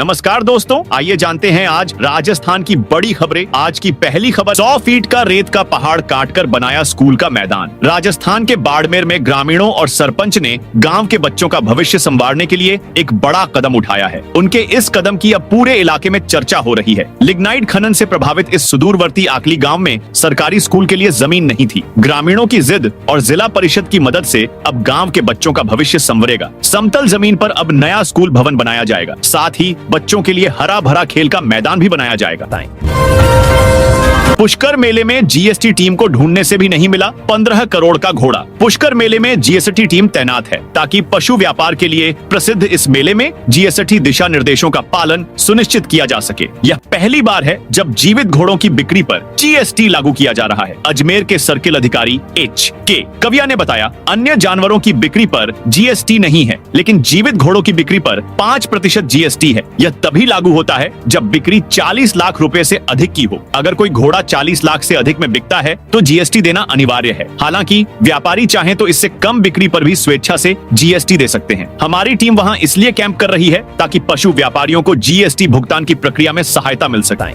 नमस्कार दोस्तों, आइए जानते हैं आज राजस्थान की बड़ी खबरें। आज की पहली खबर, 100 फीट का रेत का पहाड़ काटकर बनाया स्कूल का मैदान। राजस्थान के बाड़मेर में ग्रामीणों और सरपंच ने गांव के बच्चों का भविष्य संवारने के लिए एक बड़ा कदम उठाया है। उनके इस कदम की अब पूरे इलाके में चर्चा हो रही है। लिग्नाइट खनन से प्रभावित इस सुदूरवर्ती आकली गाँव में सरकारी स्कूल के लिए जमीन नहीं थी। ग्रामीणों की जिद और जिला परिषद की मदद से अब गाँव के बच्चों का भविष्य संवरेगा। समतल जमीन पर अब नया स्कूल भवन बनाया जाएगा, साथ ही बच्चों के लिए हरा भरा खेल का मैदान भी बनाया जाएगा। पुष्कर मेले में जीएसटी टीम को ढूंढने से भी नहीं मिला 15 करोड़ का घोड़ा। पुष्कर मेले में जीएसटी टीम तैनात है ताकि पशु व्यापार के लिए प्रसिद्ध इस मेले में जीएसटी दिशा निर्देशों का पालन सुनिश्चित किया जा सके। यह पहली बार है जब जीवित घोड़ों की बिक्री पर जीएसटी लागू किया जा रहा है। अजमेर के सर्किल अधिकारी HK कविया ने बताया, अन्य जानवरों की बिक्री पर जीएसटी नहीं है, लेकिन जीवित घोड़ों की बिक्री पर 5% जीएसटी है। यह तभी लागू होता है जब बिक्री 40 लाख रुपए से अधिक की हो। अगर कोई घोड़ा 40 लाख से अधिक में बिकता है तो जीएसटी देना अनिवार्य है। हालांकि व्यापारी चाहे तो इससे कम बिक्री पर भी स्वेच्छा से जीएसटी दे सकते हैं। हमारी टीम वहां इसलिए कैंप कर रही है ताकि पशु व्यापारियों को जीएसटी भुगतान की प्रक्रिया में सहायता मिल सके।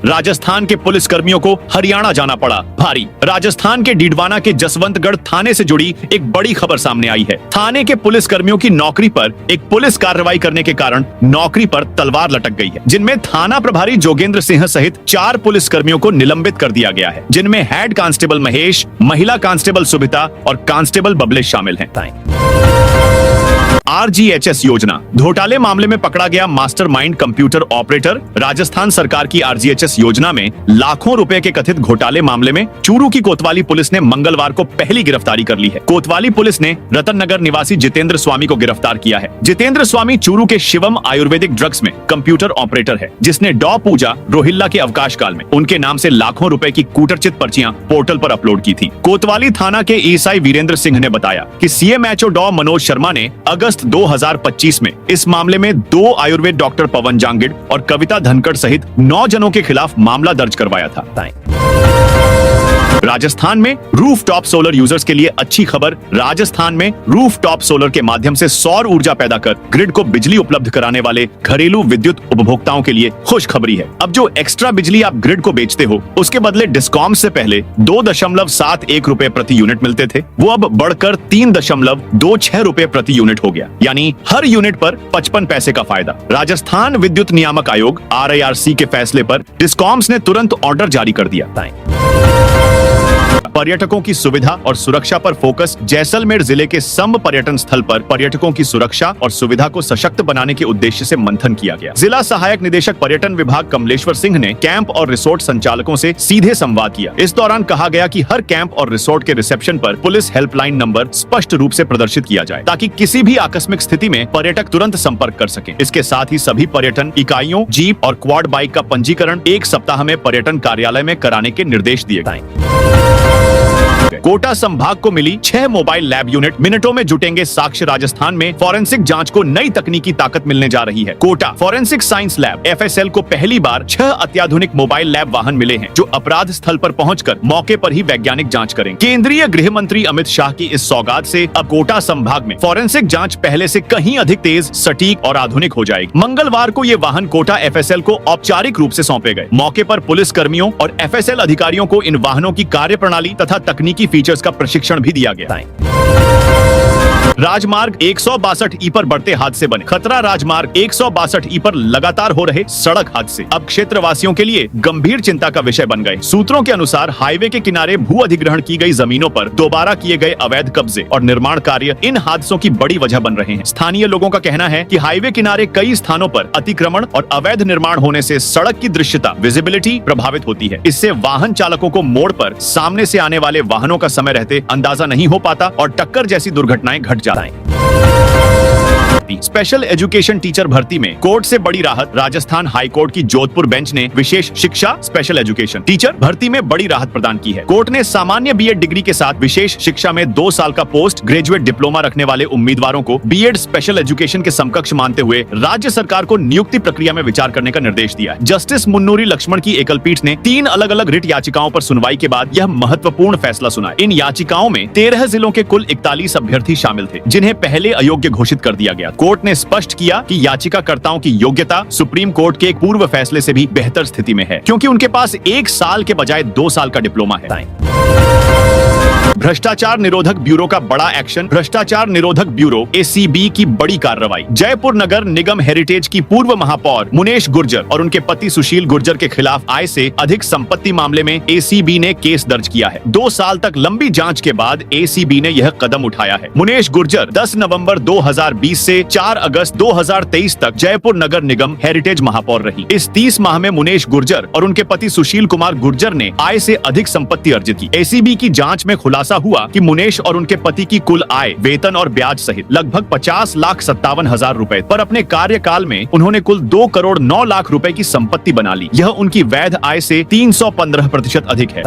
राजस्थान के पुलिस कर्मियों को हरियाणा जाना पड़ा भारी। राजस्थान के डीडवाना के जसवंतगढ़ थाने से जुड़ी एक बड़ी खबर सामने आई है। थाने के पुलिस कर्मियों की नौकरी पर एक पुलिस कार्रवाई करने के कारण नौकरी पर तलवार लटक गई है, जिनमें थाना प्रभारी जोगेंद्र सिंह सहित 4 पुलिस कर्मियों को निलंबित कर दिया गया है, जिनमें हेड कांस्टेबल महेश, महिला कांस्टेबल सुबिता और कांस्टेबल बबलेश शामिल हैं। RGHS योजना घोटाले मामले में पकड़ा गया मास्टरमाइंड कंप्यूटर ऑपरेटर। राजस्थान सरकार की RGHS योजना में लाखों रुपए के कथित घोटाले मामले में चूरू की कोतवाली पुलिस ने मंगलवार को पहली गिरफ्तारी कर ली है। कोतवाली पुलिस ने रतन नगर निवासी जितेंद्र स्वामी को गिरफ्तार किया है। जितेंद्र स्वामी चूरू के शिवम आयुर्वेदिक ड्रग्स में कंप्यूटर ऑपरेटर है, जिसने डॉ पूजा रोहिल्ला के अवकाश काल में उनके नाम से लाखों रुपए की कूटरचित पर्चियां पोर्टल पर अपलोड की थी। कोतवाली थाना के एएसआई वीरेंद्र सिंह ने बताया कि CMHO डॉ मनोज शर्मा ने अगस्त 2025 में इस मामले में 2 आयुर्वेद डॉक्टर पवन जांगिड और कविता धनखड़ सहित 9 जनों के खिलाफ मामला दर्ज करवाया था। राजस्थान में रूफटॉप सोलर यूजर्स के लिए अच्छी खबर। राजस्थान में रूफटॉप सोलर के माध्यम से सौर ऊर्जा पैदा कर ग्रिड को बिजली उपलब्ध कराने वाले घरेलू विद्युत उपभोक्ताओं के लिए खुशखबरी है। अब जो एक्स्ट्रा बिजली आप ग्रिड को बेचते हो, उसके बदले डिस्कॉम से पहले 2.71 रुपए प्रति यूनिट मिलते थे, वो अब बढ़कर 3.26 रुपए प्रति यूनिट हो गया, यानी हर यूनिट पर 55 पैसे का फायदा। राजस्थान विद्युत नियामक आयोग RIRC के फैसले पर डिस्कॉम्स ने तुरंत ऑर्डर जारी कर दिया। पर्यटकों की सुविधा और सुरक्षा पर फोकस। जैसलमेर जिले के संब पर्यटन स्थल पर पर्यटकों की सुरक्षा और सुविधा को सशक्त बनाने के उद्देश्य से मंथन किया गया। जिला सहायक निदेशक पर्यटन विभाग कमलेश्वर सिंह ने कैंप और रिसोर्ट संचालकों से सीधे संवाद किया। इस दौरान कहा गया कि हर कैंप और रिसोर्ट के रिसेप्शन पर पुलिस हेल्पलाइन नंबर स्पष्ट रूप से प्रदर्शित किया जाए, ताकि किसी भी आकस्मिक स्थिति में पर्यटक तुरंत संपर्क कर सके। इसके साथ ही सभी पर्यटन इकाइयों, जीप और क्वाड बाइक का पंजीकरण 1 सप्ताह में पर्यटन कार्यालय में कराने के निर्देश दिए गए। कोटा संभाग को मिली 6 मोबाइल लैब यूनिट। मिनटों में जुटेंगे साक्ष्य। राजस्थान में फॉरेंसिक जांच को नई तकनीकी ताकत मिलने जा रही है। Kota forensic science lab FSL को पहली बार 6 अत्याधुनिक मोबाइल लैब वाहन मिले हैं, जो अपराध स्थल पर पहुंचकर मौके पर ही वैज्ञानिक जांच करेंगे। केंद्रीय गृह मंत्री अमित शाह की इस सौगात से अब कोटा संभाग में फॉरेंसिक जांच पहले से कहीं अधिक तेज, सटीक और आधुनिक हो जाएगी। मंगलवार को ये वाहन कोटा FSL को औपचारिक रूप से सौंपे गए। मौके पर पुलिस कर्मियों और FSL अधिकारियों को इन वाहनों की कार्यप्रणाली तथा तकनीकी फीचर्स का प्रशिक्षण भी दिया गया है। राजमार्ग 162E पर बढ़ते हादसे बने। खतरा राजमार्ग 162E पर लगातार हो रहे सड़क हादसे अब क्षेत्रवासियों के लिए गंभीर चिंता का विषय बन गए। सूत्रों के अनुसार हाईवे के किनारे भू अधिग्रहण की गई जमीनों पर दोबारा किए गए अवैध कब्जे और निर्माण कार्य इन हादसों की बड़ी वजह बन रहे हैं। स्थानीय लोगों का कहना है कि हाईवे किनारे कई स्थानों पर अतिक्रमण और अवैध निर्माण होने से सड़क की दृश्यता, विजिबिलिटी प्रभावित होती है। इससे वाहन चालकों को मोड़ पर सामने से आने वाले वाहनों का समय रहते अंदाजा नहीं हो पाता और टक्कर जैसी दुर्घटनाएं घट जाती हैं। स्पेशल एजुकेशन टीचर भर्ती में कोर्ट से बड़ी राहत। राजस्थान हाई कोर्ट की जोधपुर बेंच ने विशेष शिक्षा स्पेशल एजुकेशन टीचर भर्ती में बड़ी राहत प्रदान की है। कोर्ट ने सामान्य बीएड डिग्री के साथ विशेष शिक्षा में 2 साल का पोस्ट ग्रेजुएट डिप्लोमा रखने वाले उम्मीदवारों को बीएड स्पेशल एजुकेशन के समकक्ष मानते हुए राज्य सरकार को नियुक्ति प्रक्रिया में विचार करने का निर्देश दिया है। जस्टिस मुन्नूरी लक्ष्मण की एकल पीठ ने 3 अलग अलग रिट याचिकाओं पर सुनवाई के बाद यह महत्वपूर्ण फैसला सुनाया। इन याचिकाओं में 13 जिलों के कुल 41 अभ्यर्थी शामिल थे, जिन्हें पहले अयोग्य घोषित कर दिया गया था। कोर्ट ने स्पष्ट किया कि याचिकाकर्ताओं की योग्यता सुप्रीम कोर्ट के एक पूर्व फैसले से भी बेहतर स्थिति में है, क्योंकि उनके पास 1 साल के बजाय 2 साल का डिप्लोमा है। भ्रष्टाचार निरोधक ब्यूरो का बड़ा एक्शन। भ्रष्टाचार निरोधक ब्यूरो ACB की बड़ी कार्रवाई। जयपुर नगर निगम हेरिटेज की पूर्व महापौर मुनेश गुर्जर और उनके पति सुशील गुर्जर के खिलाफ आय से अधिक संपत्ति मामले में ACB ने केस दर्ज किया है। 2 साल तक लंबी जांच के बाद ACB ने यह कदम उठाया है। मुनेश गुर्जर 10 नवंबर 2020 से 4 अगस्त 2023 तक जयपुर नगर निगम हेरिटेज महापौर रही। इस 30 माह में मुनेश गुर्जर और उनके पति सुशील कुमार गुर्जर ने आय से अधिक संपत्ति अर्जित की। ACB की जांच में खुलासा हुआ कि मुनेश और उनके पति की कुल आय वेतन और ब्याज सहित लगभग 50,57,000 रुपए पर अपने कार्यकाल में उन्होंने कुल 2 करोड़ 9 लाख रुपए की संपत्ति बना ली। यह उनकी वैध आय से 315% अधिक है।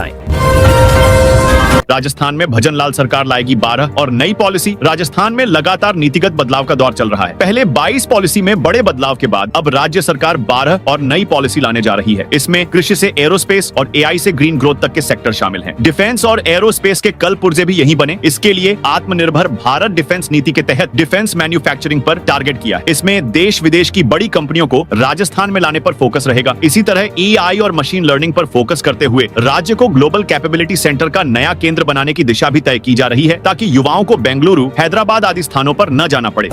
राजस्थान में भजनलाल सरकार लाएगी 12 और नई पॉलिसी। राजस्थान में लगातार नीतिगत बदलाव का दौर चल रहा है। पहले 22 पॉलिसी में बड़े बदलाव के बाद अब राज्य सरकार 12 और नई पॉलिसी लाने जा रही है। इसमें कृषि से एरोस्पेस और AI से ग्रीन ग्रोथ तक के सेक्टर शामिल हैं। डिफेंस और एरोस्पेस के कल पुर्जे भी यहीं बने। इसके लिए आत्मनिर्भर भारत डिफेंस नीति के तहत डिफेंस मैन्युफैक्चरिंग पर टारगेट किया है। इसमें देश विदेश की बड़ी कंपनियों को राजस्थान में लाने पर फोकस रहेगा। इसी तरह AI और मशीन लर्निंग पर फोकस करते हुए राज्य को ग्लोबल कैपेबिलिटी सेंटर का नया केंद्र बनाने की दिशा भी तय की जा रही है, ताकि युवाओं को बेंगलुरु, हैदराबाद आदि स्थानों पर न जाना पड़े।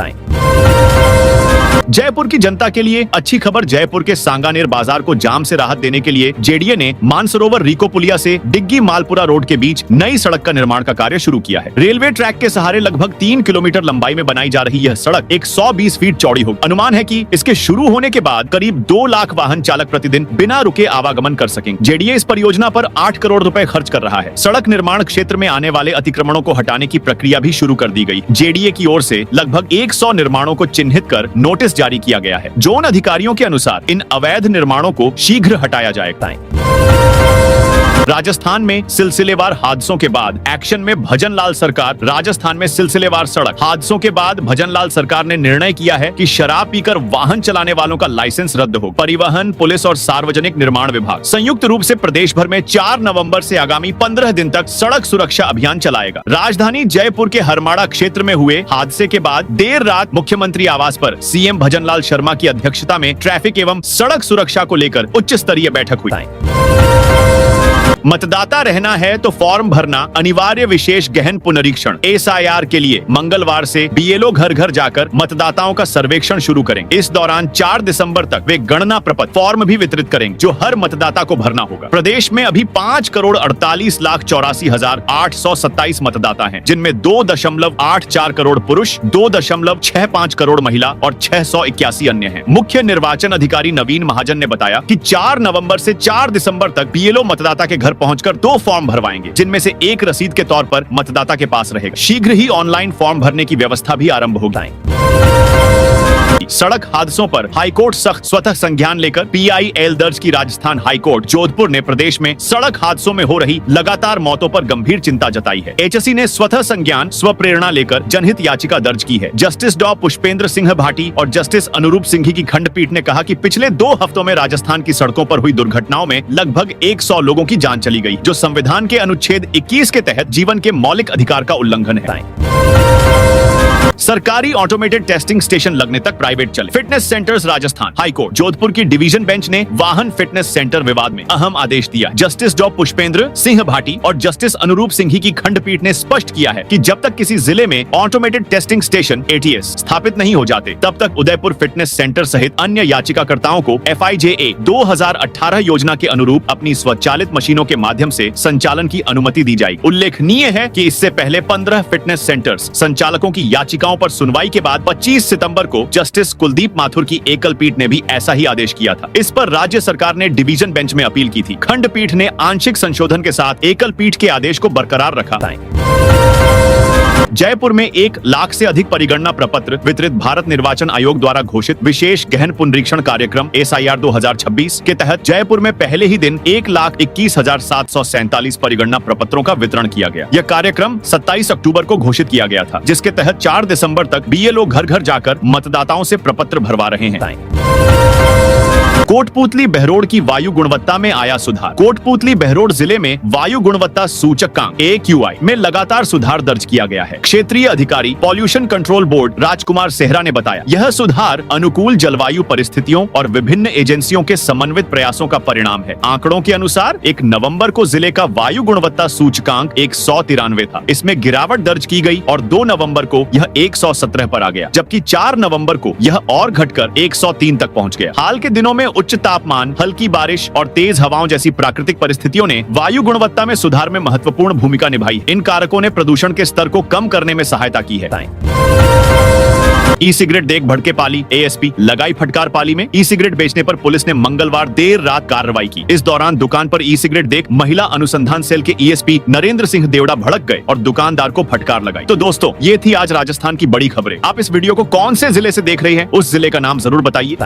जयपुर की जनता के लिए अच्छी खबर। जयपुर के सांगानेर बाजार को जाम से राहत देने के लिए JDA ने मानसरोवर रीको पुलिया से डिग्गी मालपुरा रोड के बीच नई सड़क का निर्माण का कार्य शुरू किया है। रेलवे ट्रैक के सहारे लगभग 3 किलोमीटर लंबाई में बनाई जा रही यह सड़क 120 फीट चौड़ी होगी। अनुमान है कि इसके शुरू होने के बाद करीब 2 लाख वाहन चालक प्रतिदिन बिना रुके आवागमन कर सकेंगे। JDA इस परियोजना पर 8 करोड़ रुपए खर्च कर रहा है। सड़क निर्माण क्षेत्र में आने वाले अतिक्रमणों को हटाने की प्रक्रिया भी शुरू कर दी गई। JDA की ओर से लगभग 100 निर्माणों को चिन्हित कर नोटिस जारी किया गया है। जोन अधिकारियों के अनुसार इन अवैध निर्माणों को शीघ्र हटाया जाएगा। राजस्थान में सिलसिलेवार हादसों के बाद एक्शन में भजनलाल सरकार। राजस्थान में सिलसिलेवार सड़क हादसों के बाद भजनलाल सरकार ने निर्णय किया है कि शराब पीकर वाहन चलाने वालों का लाइसेंस रद्द हो। परिवहन, पुलिस और सार्वजनिक निर्माण विभाग संयुक्त रूप से प्रदेश भर में 4 नवंबर से आगामी 15 दिन तक सड़क सुरक्षा अभियान चलाएगा। राजधानी जयपुर के हरमाड़ा क्षेत्र में हुए हादसे के बाद देर रात मुख्यमंत्री आवास पर CM भजनलाल शर्मा की अध्यक्षता में ट्रैफिक एवं सड़क सुरक्षा को लेकर उच्च स्तरीय बैठक हुई। मतदाता रहना है तो फॉर्म भरना अनिवार्य। विशेष गहन पुनरीक्षण SIR के लिए मंगलवार से BLO घर घर जाकर मतदाताओं का सर्वेक्षण शुरू करेंगे। इस दौरान 4 दिसंबर तक वे गणना प्रपत्र फॉर्म भी वितरित करेंगे, जो हर मतदाता को भरना होगा। प्रदेश में अभी 5,48,84,827 मतदाता हैं, जिनमें 2.84 करोड़ पुरुष, 2.65 करोड़ महिला और 681 अन्य हैं। मुख्य निर्वाचन अधिकारी नवीन महाजन ने बताया कि 4 नवंबर से 4 दिसंबर तक BLO मतदाता के घर पहुंचकर 2 फॉर्म भरवाएंगे, जिनमें से एक रसीद के तौर पर मतदाता के पास रहेगा। शीघ्र ही ऑनलाइन फॉर्म भरने की व्यवस्था भी आरंभ होगी। सड़क हादसों पर हाईकोर्ट सख्त। स्वतः संज्ञान लेकर PIL दर्ज की राजस्थान हाईकोर्ट जोधपुर ने प्रदेश में सड़क हादसों में हो रही लगातार मौतों पर गंभीर चिंता जताई है। HSE ने स्वतः संज्ञान स्वप्रेरणा लेकर जनहित याचिका दर्ज की है। जस्टिस डॉ पुष्पेंद्र सिंह भाटी और जस्टिस अनुरूप सिंघी की खंडपीठ ने कहा कि पिछले 2 हफ्तों में राजस्थान की सड़कों पर हुई दुर्घटनाओं में लगभग 100 लोगों की जान चली गई, जो संविधान के अनुच्छेद 21 के तहत जीवन के मौलिक अधिकार का उल्लंघन है। सरकारी ऑटोमेटेड टेस्टिंग स्टेशन लगने तक प्राइवेट चले। Fitness centres Rajasthan high court Jodhpur की डिवीजन बेंच ने वाहन फिटनेस सेंटर विवाद में अहम आदेश दिया। जस्टिस डॉ पुष्पेंद्र सिंह भाटी और जस्टिस अनुरूप सिंघी की खंडपीठ ने स्पष्ट किया है कि जब तक किसी जिले में ऑटोमेटेड टेस्टिंग स्टेशन ATS स्थापित नहीं हो जाते, तब तक उदयपुर फिटनेस सेंटर सहित अन्य याचिकाकर्ताओं को FIJA 2018 योजना के अनुरूप अपनी स्वचालित मशीनों के माध्यम से संचालन की अनुमति दी जाएगी। उल्लेखनीय है कि इससे पहले 15 फिटनेस सेंटर्स संचालकों की याचिकाओं पर सुनवाई के बाद 25 सितंबर को जस्टिस कुलदीप माथुर की एकल पीठ ने भी ऐसा ही आदेश किया था। इस पर राज्य सरकार ने डिवीजन बेंच में अपील की थी। खंडपीठ ने आंशिक संशोधन के साथ एकल पीठ के आदेश को बरकरार रखा। जयपुर में 1 लाख से अधिक परिगणना प्रपत्र वितरित। भारत निर्वाचन आयोग द्वारा घोषित विशेष गहन पुनरीक्षण कार्यक्रम SIR 2026 के तहत जयपुर में पहले ही दिन 1,21,747 परिगणना प्रपत्रों का वितरण किया गया। यह कार्यक्रम 27 अक्टूबर को घोषित किया गया था, जिसके तहत 4 दिसंबर तक BLO घर घर जाकर मतदाताओं से प्रपत्र भरवा रहे हैं। कोटपूतली बहरोड की वायु गुणवत्ता में आया सुधार। कोटपूतली बहरोड जिले में वायु गुणवत्ता सूचकांक AQI में लगातार सुधार दर्ज किया गया है। क्षेत्रीय अधिकारी पॉल्यूशन कंट्रोल बोर्ड राजकुमार सेहरा ने बताया, यह सुधार अनुकूल जलवायु परिस्थितियों और विभिन्न एजेंसियों के समन्वित प्रयासों का परिणाम है। आंकड़ों के अनुसार 1 नवंबर को जिले का वायु गुणवत्ता सूचकांक 193 था। इसमें गिरावट दर्ज की गई और 2 नवंबर को यह 117 पर आ गया, जबकि 4 नवंबर को यह और घटकर 103 तक पहुंच गया। हाल के दिनों में उच्च तापमान, हल्की बारिश और तेज हवाओं जैसी प्राकृतिक परिस्थितियों ने वायु गुणवत्ता में सुधार में महत्वपूर्ण भूमिका निभाई। इन कारकों ने प्रदूषण के स्तर को कम करने में सहायता की है। ई सिगरेट देख भड़के पाली, ASP लगाई फटकार पाली में। ई सिगरेट बेचने पर पुलिस ने मंगलवार देर रात कार्रवाई की। इस दौरान दुकान पर ई सिगरेट देख महिला अनुसंधान सेल के ESP नरेंद्र सिंह देवड़ा भड़क गए और दुकानदार को फटकार लगाई। तो दोस्तों, ये थी आज राजस्थान की बड़ी खबरें। आप इस वीडियो को कौन से जिले से देख रहे हैं, उस जिले का नाम जरूर बताइए।